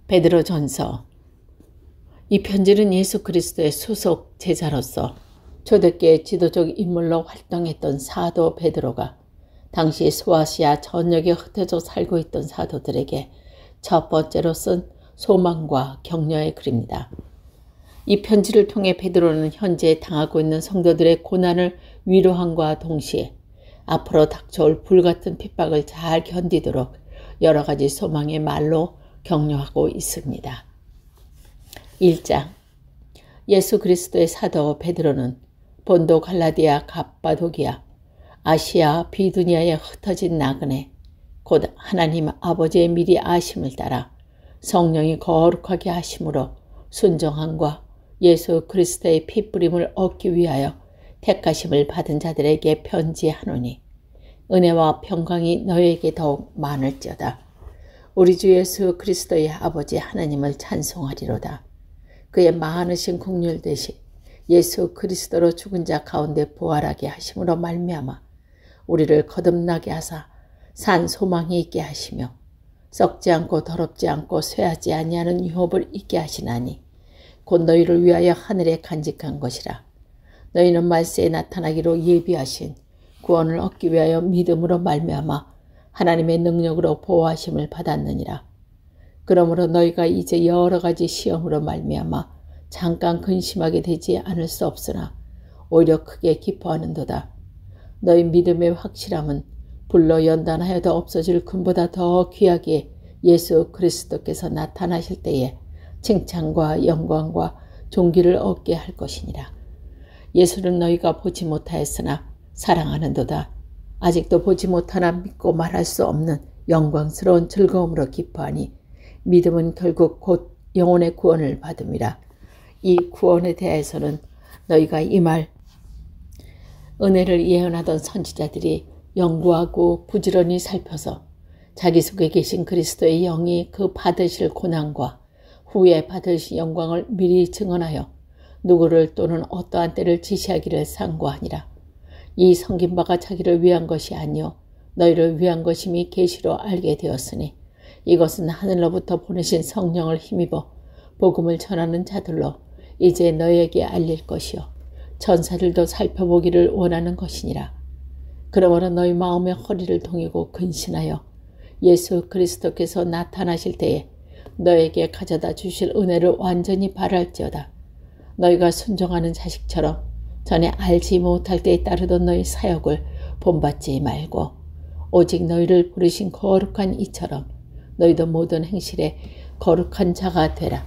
베드로전서. 이 편지는 예수 그리스도의 소속 제자로서 초대교회 지도적 인물로 활동했던 사도 베드로가 당시 소아시아 전역에 흩어져 살고 있던 사도들에게 첫 번째로 쓴 소망과 격려의 글입니다. 이 편지를 통해 베드로는 현재 당하고 있는 성도들의 고난을 위로함과 동시에 앞으로 닥쳐올 불같은 핍박을 잘 견디도록 여러 가지 소망의 말로 격려하고 있습니다. 1장. 예수 그리스도의 사도 베드로는 본도 갈라디아 갑바도기아 아시아 비두니아에 흩어진 나그네 곧 하나님 아버지의 미리 아심을 따라 성령이 거룩하게 하심으로 순종함과 예수 그리스도의 피뿌림을 얻기 위하여 택하심을 받은 자들에게 편지하노니 은혜와 평강이 너희에게 더욱 많을지어다. 우리 주 예수 그리스도의 아버지 하나님을 찬송하리로다. 그의 많으신 긍휼 대신 예수 그리스도로 죽은 자 가운데 부활하게 하심으로 말미암아 우리를 거듭나게 하사 산 소망이 있게 하시며 썩지 않고 더럽지 않고 쇠하지 아니하는 유업을 있게 하시나니 곧 너희를 위하여 하늘에 간직한 것이라. 너희는 말세에 나타나기로 예비하신 구원을 얻기 위하여 믿음으로 말미암아 하나님의 능력으로 보호하심을 받았느니라. 그러므로 너희가 이제 여러 가지 시험으로 말미암아 잠깐 근심하게 되지 않을 수 없으나 오히려 크게 기뻐하는도다. 너희 믿음의 확실함은 불로 연단하여도 없어질 금보다 더 귀하게 예수 그리스도께서 나타나실 때에 칭찬과 영광과 존귀를 얻게 할 것이니라. 예수는 너희가 보지 못하였으나 사랑하는도다. 아직도 보지 못하나 믿고 말할 수 없는 영광스러운 즐거움으로 기뻐하니 믿음은 결국 곧 영혼의 구원을 받음이라. 이 구원에 대해서는 너희가 이 말 은혜를 예언하던 선지자들이 연구하고 부지런히 살펴서 자기 속에 계신 그리스도의 영이 그 받으실 고난과 후에 받으실 영광을 미리 증언하여 누구를 또는 어떠한 때를 지시하기를 상고하니라. 이 섬긴 바가 자기를 위한 것이 아니요 너희를 위한 것임이 계시로 알게 되었으니 이것은 하늘로부터 보내신 성령을 힘입어 복음을 전하는 자들로 이제 너희에게 알릴 것이요 천사들도 살펴보기를 원하는 것이니라. 그러므로 너희 마음의 허리를 동이고 근신하여 예수 그리스도께서 나타나실 때에 너에게 가져다 주실 은혜를 완전히 바랄지어다. 너희가 순종하는 자식처럼 전에 알지 못할 때에 따르던 너희 사역을 본받지 말고 오직 너희를 부르신 거룩한 이처럼 너희도 모든 행실에 거룩한 자가 되라.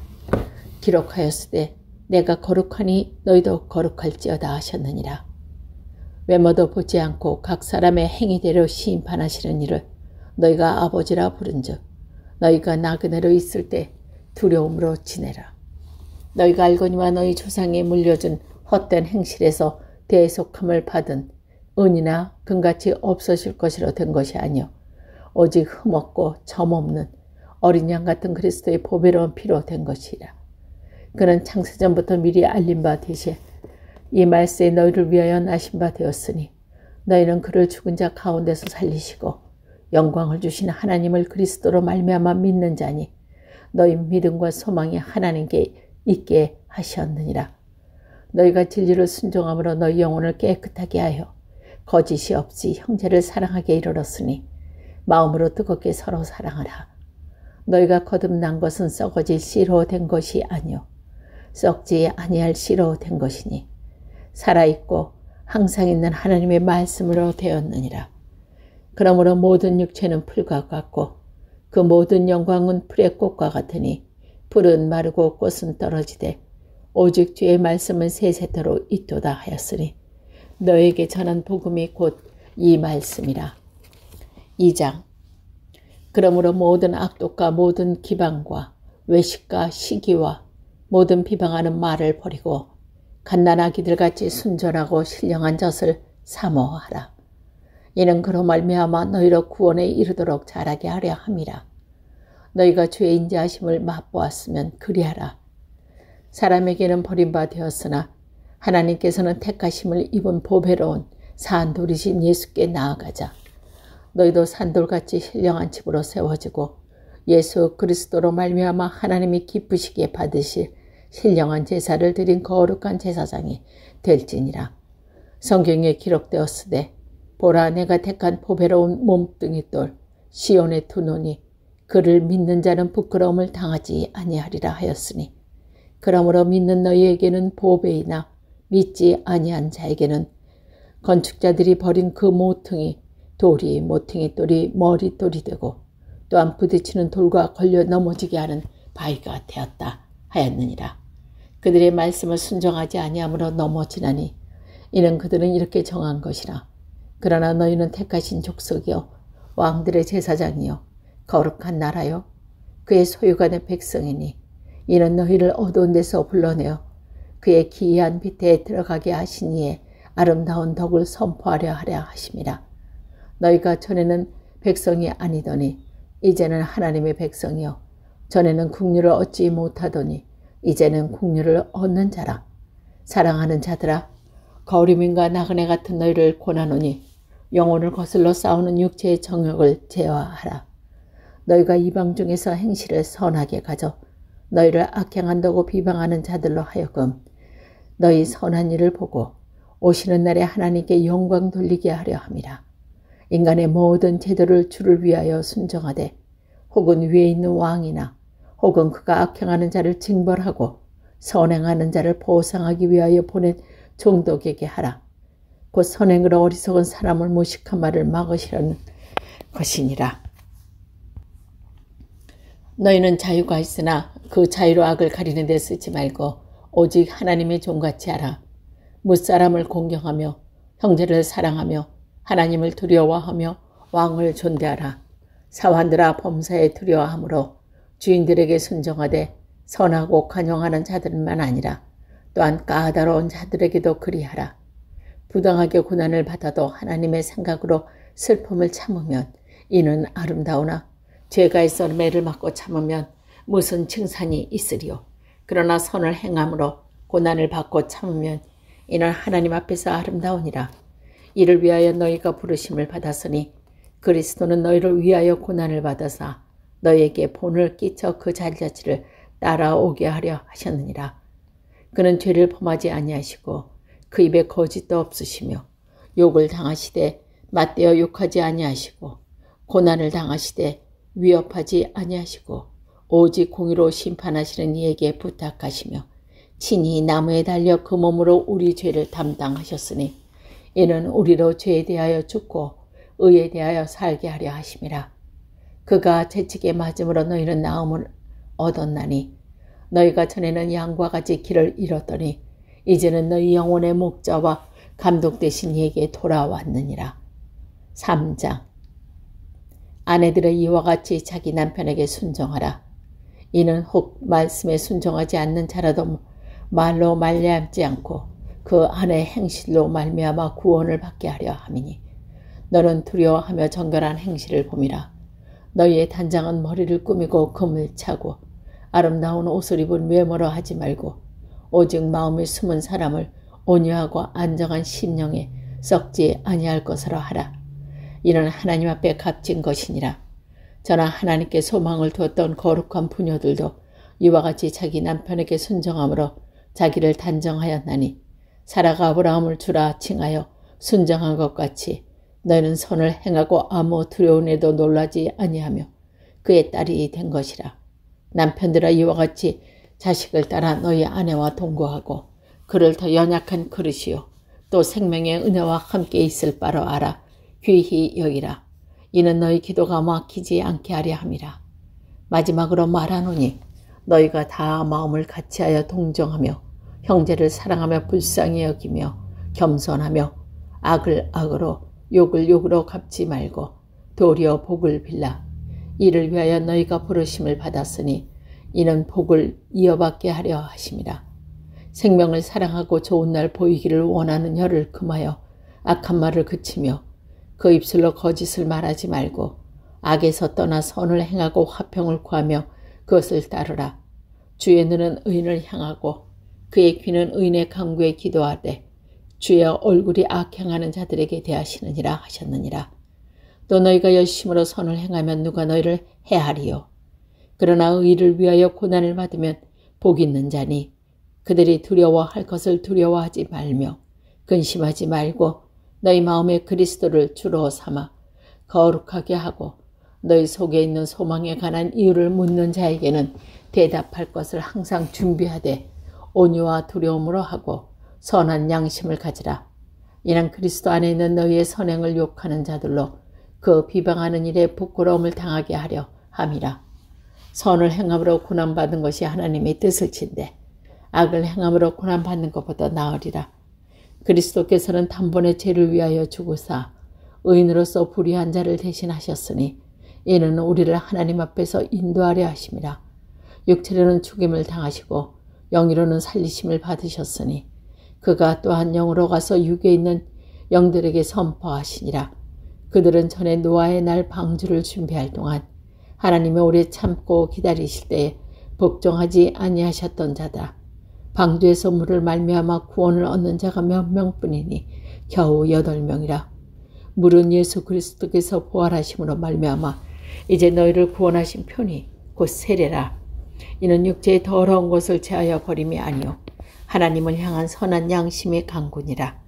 기록하였으되 내가 거룩하니 너희도 거룩할지어다 하셨느니라. 외모도 보지 않고 각 사람의 행위대로 심판하시는 이를 너희가 아버지라 부른즉 너희가 나그네로 있을 때 두려움으로 지내라. 너희가 알거니와 너희 조상에 물려준 헛된 행실에서 대속함을 받은 은이나 금같이 없어질 것이로 된 것이 아니요 오직 흠없고 점없는 어린 양 같은 그리스도의 보배로운 피로 된 것이라. 그는 창세전부터 미리 알린 바 되시 이 말세에 너희를 위하여 나신 바 되었으니 너희는 그를 죽은 자 가운데서 살리시고 영광을 주신 하나님을 그리스도로 말미암아 믿는 자니 너희 믿음과 소망이 하나님께 있게 하셨느니라. 너희가 진리를 순종함으로 너희 영혼을 깨끗하게 하여 거짓이 없이 형제를 사랑하게 이르렀으니 마음으로 뜨겁게 서로 사랑하라. 너희가 거듭난 것은 썩어질 씨로 된 것이 아니요 썩지 아니할 씨로 된 것이니 살아있고 항상 있는 하나님의 말씀으로 되었느니라. 그러므로 모든 육체는 풀과 같고 그 모든 영광은 풀의 꽃과 같으니 풀은 마르고 꽃은 떨어지되 오직 주의 말씀은 세세토록 있도다 하였으니 너에게 전한 복음이 곧 이 말씀이라. 2장. 그러므로 모든 악독과 모든 기방과 외식과 시기와 모든 비방하는 말을 버리고 갓난아기들같이 순전하고 신령한 젖을 사모하라. 이는 그로 말미암아 너희로 구원에 이르도록 자라게 하려 함이라. 너희가 주의 인자하심을 맛보았으면 그리하라. 사람에게는 버림바 되었으나 하나님께서는 택하심을 입은 보배로운 산돌이신 예수께 나아가자. 너희도 산돌같이 신령한 집으로 세워지고 예수 그리스도로 말미암아 하나님이 기쁘시게 받으실 신령한 제사를 드린 거룩한 제사장이 될지니라. 성경에 기록되었으되 보라 내가 택한 보배로운 몸뚱이 돌 시온의 두 눈이 그를 믿는 자는 부끄러움을 당하지 아니하리라 하였으니 그러므로 믿는 너희에게는 보배이나 믿지 아니한 자에게는 건축자들이 버린 그 모퉁이 돌이 모퉁이 돌이 머릿돌이 되고 또한 부딪히는 돌과 걸려 넘어지게 하는 바위가 되었다 하였느니라. 그들의 말씀을 순종하지 아니하므로 넘어지나니 이는 그들은 이렇게 정한 것이라. 그러나 너희는 택하신 족속이요 왕들의 제사장이요 거룩한 나라요 그의 소유가 된 백성이니 이는 너희를 어두운 데서 불러내어 그의 기이한 빛에 들어가게 하신 이의 아름다운 덕을 선포하려 하려 하심이라. 너희가 전에는 백성이 아니더니 이제는 하나님의 백성이요 전에는 국류를 얻지 못하더니 이제는 국류를 얻는 자라. 사랑하는 자들아 거리민과 나그네 같은 너희를 권하노니 영혼을 거슬러 싸우는 육체의 정욕을 제어하라. 너희가 이방 중에서 행실을 선하게 가져 너희를 악행한다고 비방하는 자들로 하여금 너희 선한 일을 보고 오시는 날에 하나님께 영광 돌리게 하려 함이라. 인간의 모든 제도를 주를 위하여 순정하되 혹은 위에 있는 왕이나 혹은 그가 악행하는 자를 징벌하고 선행하는 자를 보상하기 위하여 보낸 종독에게 하라. 곧 선행으로 어리석은 사람을 무식한 말을 막으시려는 것이니라. 너희는 자유가 있으나 그 자유로 악을 가리는 데 쓰지 말고 오직 하나님의 종같이 하라. 무사람을 공경하며 형제를 사랑하며 하나님을 두려워하며 왕을 존대하라. 사환들아 범사에 두려워하므로 주인들에게 순종하되 선하고 관용하는 자들만 아니라 또한 까다로운 자들에게도 그리하라. 부당하게 고난을 받아도 하나님의 생각으로 슬픔을 참으면 이는 아름다우나 죄가 있어 매를 맞고 참으면 무슨 칭찬이 있으리요. 그러나 선을 행함으로 고난을 받고 참으면 이는 하나님 앞에서 아름다우니라. 이를 위하여 너희가 부르심을 받았으니 그리스도는 너희를 위하여 고난을 받아사 너희에게 본을 끼쳐 그 잔자치를 따라오게 하려 하셨느니라. 그는 죄를 범하지 아니하시고 그 입에 거짓도 없으시며 욕을 당하시되 맞대어 욕하지 아니하시고 고난을 당하시되 위협하지 아니하시고 오직 공의로 심판하시는 이에게 부탁하시며 친히 나무에 달려 그 몸으로 우리 죄를 담당하셨으니 이는 우리로 죄에 대하여 죽고 의에 대하여 살게 하려 하심이라. 그가 채찍에 맞음으로 너희는 나음을 얻었나니 너희가 전에는 양과 같이 길을 잃었더니 이제는 너희 영혼의 목자와 감독 되신 이에게 돌아왔느니라. 3장. 아내들의 이와 같이 자기 남편에게 순종하라. 이는 혹 말씀에 순종하지 않는 자라도 말로 말미암지 않고 그 아내의 행실로 말미암아 구원을 받게 하려 함이니 너는 두려워하며 정결한 행실을 봄이라. 너희의 단장은 머리를 꾸미고 금을 차고 아름다운 옷을 입은 외모로 하지 말고 오직 마음에 숨은 사람을 온유하고 안정한 심령에 썩지 아니할 것으로 하라. 이는 하나님 앞에 값진 것이니라. 저나 하나님께 소망을 두었던 거룩한 부녀들도 이와 같이 자기 남편에게 순종함으로 자기를 단정하였나니 사라가 아브라함을 주라 칭하여 순정한 것 같이 너희는 선을 행하고 아무 두려운 애도 놀라지 아니하며 그의 딸이 된 것이라. 남편들아 이와 같이 자식을 따라 너희 아내와 동거하고 그를 더 연약한 그릇이요 또 생명의 은혜와 함께 있을 바로 알아 귀히 여기라. 이는 너희 기도가 막히지 않게 하려 함이라. 마지막으로 말하노니 너희가 다 마음을 같이하여 동정하며 형제를 사랑하며 불쌍히 여기며 겸손하며 악을 악으로 욕을 욕으로 갚지 말고 도리어 복을 빌라. 이를 위하여 너희가 부르심을 받았으니 이는 복을 이어받게 하려 하심이라. 생명을 사랑하고 좋은 날 보이기를 원하는 혀를 금하여 악한 말을 그치며 그 입술로 거짓을 말하지 말고 악에서 떠나 선을 행하고 화평을 구하며 그것을 따르라. 주의 눈은 의인을 향하고 그의 귀는 의인의 간구에 기도하되 주의 얼굴이 악행하는 자들에게 대하시느니라 하셨느니라. 또 너희가 열심으로 선을 행하면 누가 너희를 해하리요. 그러나 의를 위하여 고난을 받으면 복 있는 자니 그들이 두려워할 것을 두려워하지 말며 근심하지 말고 너희 마음에 그리스도를 주로 삼아 거룩하게 하고 너희 속에 있는 소망에 관한 이유를 묻는 자에게는 대답할 것을 항상 준비하되 온유와 두려움으로 하고 선한 양심을 가지라. 이는 그리스도 안에 있는 너희의 선행을 욕하는 자들로 그 비방하는 일에 부끄러움을 당하게 하려 함이라. 선을 행함으로 고난받은 것이 하나님의 뜻을진데 악을 행함으로 고난받는 것보다 나으리라. 그리스도께서는 단번에 죄를 위하여 죽으사 의인으로서 불의한 자를 대신하셨으니 이는 우리를 하나님 앞에서 인도하려 하심이라. 육체로는 죽임을 당하시고 영으로는 살리심을 받으셨으니 그가 또한 영으로 가서 육에 있는 영들에게 선포하시니라. 그들은 전에 노아의 날 방주를 준비할 동안 하나님이 오래 참고 기다리실 때에 복종하지 아니하셨던 자다. 방주에서 물을 말미암아 구원을 얻는 자가 몇 명뿐이니 겨우 8명이라. 물은 예수 그리스도께서 부활하심으로 말미암아 이제 너희를 구원하신 편이 곧 세례라. 이는 육체의 더러운 것을 제하여 버림이 아니요 하나님을 향한 선한 양심의 강군이라.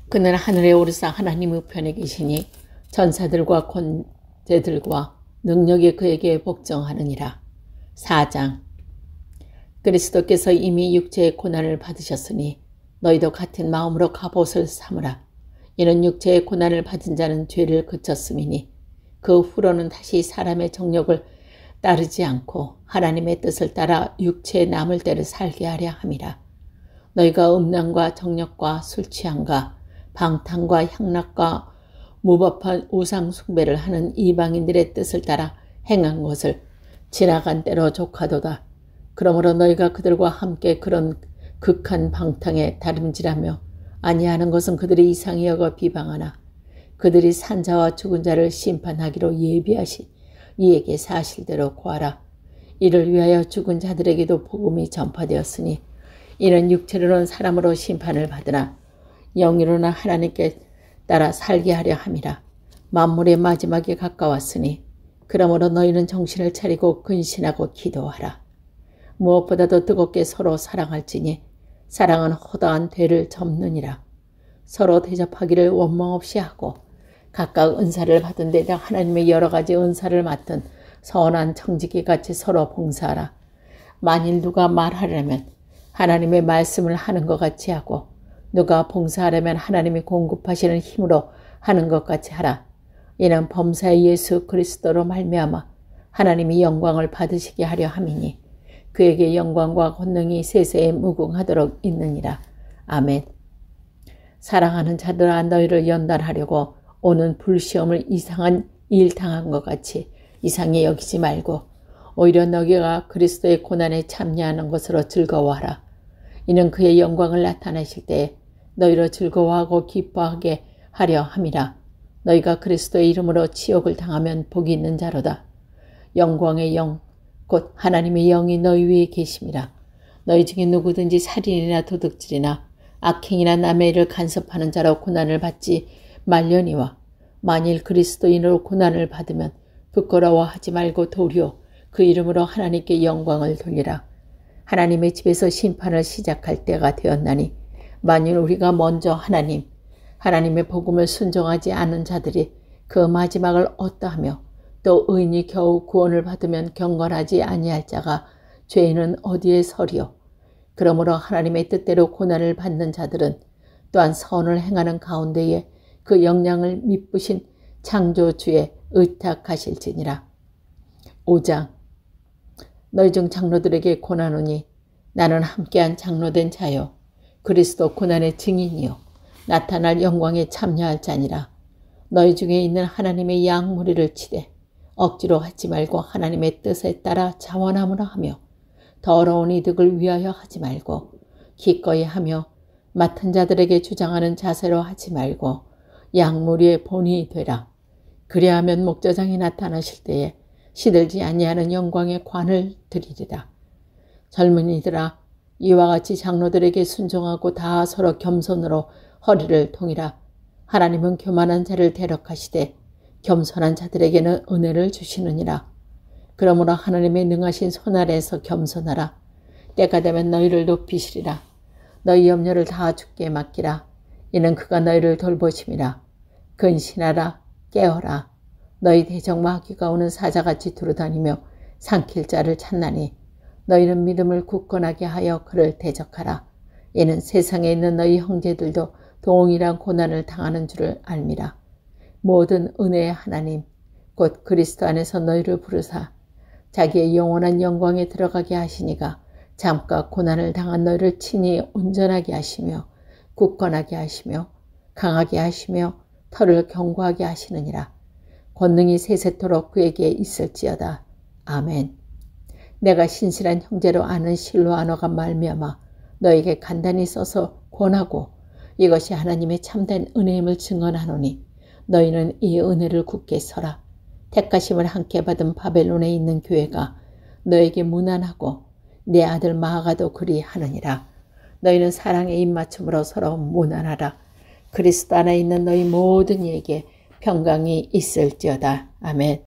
그는 하늘에 오르사 하나님 우편에 계시니 전사들과 권제들과 능력이 그에게 복종하느니라. 4장. 그리스도께서 이미 육체의 고난을 받으셨으니 너희도 같은 마음으로 갑옷을 삼으라. 이는 육체의 고난을 받은 자는 죄를 그쳤음이니 그 후로는 다시 사람의 정욕을 따르지 않고 하나님의 뜻을 따라 육체에 남을 때를 살게 하려 함이라. 너희가 음란과 정욕과 술취함과 방탕과 향락과 무법한 우상 숭배를 하는 이방인들의 뜻을 따라 행한 것을 지나간 때로 족하도다. 그러므로 너희가 그들과 함께 그런 극한 방탕에 다름질하며 아니하는 것은 그들이 이상히 여겨 비방하나 그들이 산자와 죽은 자를 심판하기로 예비하신 이에게 사실대로 구하라. 이를 위하여 죽은 자들에게도 복음이 전파되었으니 이는 육체로는 사람으로 심판을 받으나 영으로는 하나님께 따라 살게 하려 함이라. 만물의 마지막이 가까웠으니 그러므로 너희는 정신을 차리고 근신하고 기도하라. 무엇보다도 뜨겁게 서로 사랑할지니 사랑은 허다한 죄를 접느니라. 서로 대접하기를 원망 없이 하고 각각 은사를 받은 데다 하나님의 여러 가지 은사를 맡은 선한 청지기같이 서로 봉사하라. 만일 누가 말하려면 하나님의 말씀을 하는 것 같이 하고 누가 봉사하려면 하나님이 공급하시는 힘으로 하는 것 같이 하라. 이는 범사의 예수 그리스도로 말미암아 하나님이 영광을 받으시게 하려 함이니 그에게 영광과 권능이 세세에 무궁하도록 있느니라. 아멘. 사랑하는 자들아 너희를 연단하려고 오는 불시험을 이상한 일 당한 것 같이 이상히 여기지 말고 오히려 너희가 그리스도의 고난에 참여하는 것으로 즐거워하라. 이는 그의 영광을 나타내실 때에 너희로 즐거워하고 기뻐하게 하려 함이라. 너희가 그리스도의 이름으로 치욕을 당하면 복이 있는 자로다. 영광의 영 곧 하나님의 영이 너희 위에 계심이라. 너희 중에 누구든지 살인이나 도둑질이나 악행이나 남의 일을 간섭하는 자로 고난을 받지 말려니와 만일 그리스도인으로 고난을 받으면 부끄러워하지 말고 도리어 그 이름으로 하나님께 영광을 돌리라. 하나님의 집에서 심판을 시작할 때가 되었나니 만일 우리가 먼저 하나님의 복음을 순종하지 않은 자들이 그 마지막을 어떠하며 또 의인이 겨우 구원을 받으면 경건하지 아니할 자가 죄인은 어디에 서리요. 그러므로 하나님의 뜻대로 고난을 받는 자들은 또한 선을 행하는 가운데에 그 영향을 미쁘신 창조주에 의탁하실지니라. 5장. 너희 중 장로들에게 고난오니 나는 함께한 장로된 자요 그리스도 고난의 증인이요 나타날 영광에 참여할 자니라. 너희 중에 있는 하나님의 양 무리를 치되 억지로 하지 말고 하나님의 뜻에 따라 자원함으로 하며 더러운 이득을 위하여 하지 말고 기꺼이 하며 맡은 자들에게 주장하는 자세로 하지 말고 양 무리의 본이 되라. 그리하면 목자장이 나타나실 때에 시들지 아니하는 영광의 관을 드리리라. 젊은이들아 이와 같이 장로들에게 순종하고 다 서로 겸손으로 허리를 동이라. 하나님은 교만한 자를 대적하시되 겸손한 자들에게는 은혜를 주시느니라. 그러므로 하나님의 능하신 손 아래에서 겸손하라. 때가 되면 너희를 높이시리라. 너희 염려를 다 주께 맡기라. 이는 그가 너희를 돌보심이라. 근신하라. 깨어라. 너희 대적 마귀가 오는 사자같이 두루다니며 삼킬 자를 찾나니 너희는 믿음을 굳건하게 하여 그를 대적하라. 이는 세상에 있는 너희 형제들도 동일한 고난을 당하는 줄을 알미라. 모든 은혜의 하나님 곧 그리스도 안에서 너희를 부르사 자기의 영원한 영광에 들어가게 하시니가 잠깐 고난을 당한 너희를 친히 온전하게 하시며 굳건하게 하시며 강하게 하시며 털을 견고하게 하시느니라. 권능이 세세토록 그에게 있을지어다. 아멘. 내가 신실한 형제로 아는 실로아너가 말미암아 너에게 간단히 써서 권하고 이것이 하나님의 참된 은혜임을 증언하노니 너희는 이 은혜를 굳게 서라. 택하심을 함께 받은 바벨론에 있는 교회가 너에게 무난하고 내 아들 마아가도 그리하느니라. 너희는 사랑의 입맞춤으로 서로 무난하라. 그리스도 안에 있는 너희 모든 이에게 평강이 있을지어다. 아멘.